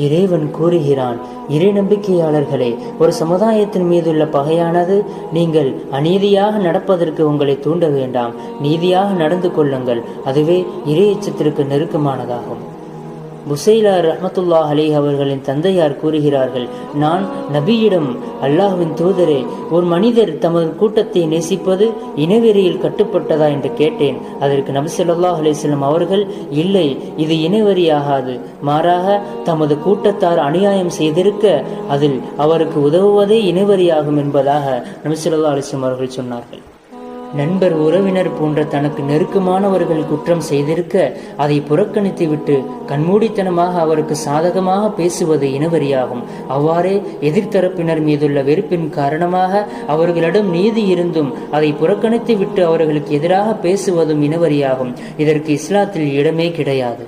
இறைவன் கூறுகிறான், இறை நம்பிக்கையாளர்களே, ஒரு சமுதாயத்தின் மீதுள்ள பகையானது நீங்கள் அநீதியாக நடப்பதற்கு உங்களை தூண்ட வேண்டாம், நீதியாக நடந்து கொள்ளுங்கள், அதுவே இறை எச்சத்திற்கு நெருக்கமானதாகும். புசைலா ரஹ்மத்துல்லாஹ் அலைஹி அவர்களின் தந்தையார் கூறுகிறார்கள், நான் நபியிடம், அல்லாஹ்வின் தூதரே, ஒரு மனிதர் தமது கூட்டத்தை நேசிப்பது இனவெறியில் கட்டுப்பட்டதா என்று கேட்டேன். அதற்கு நபி ஸல்லல்லாஹு அலைஹி வஸல்லம் அவர்கள், இல்லை, இது இனவெறியாகாது, மாறாக தமது கூட்டத்தார் அநியாயம் செய்திருக்க அதில் அவருக்கு உதவுவதே இனவெறியாகும் என்பதாக நபி ஸல்லல்லாஹு அலைஹி வஸல்லம் அவர்கள் சொன்னார்கள். நண்பர், உறவினர் போன்ற தனக்கு நெருக்கமானவர்கள் குற்றம் செய்திருக்க அதை புறக்கணித்து விட்டு கண்மூடித்தனமாக அவருக்கு சாதகமாக பேசுவது இனவெறியாகும். அவ்வாறே எதிர்த்தரப்பினர் மீதுள்ள வெறுப்பின் காரணமாக அவர்களிடம் நீதி இருந்தும் அதை புறக்கணித்து விட்டு அவர்களுக்கு எதிராக பேசுவதும் இனவெறியாகும். இதற்கு இஸ்லாத்தில் இடமே கிடையாது.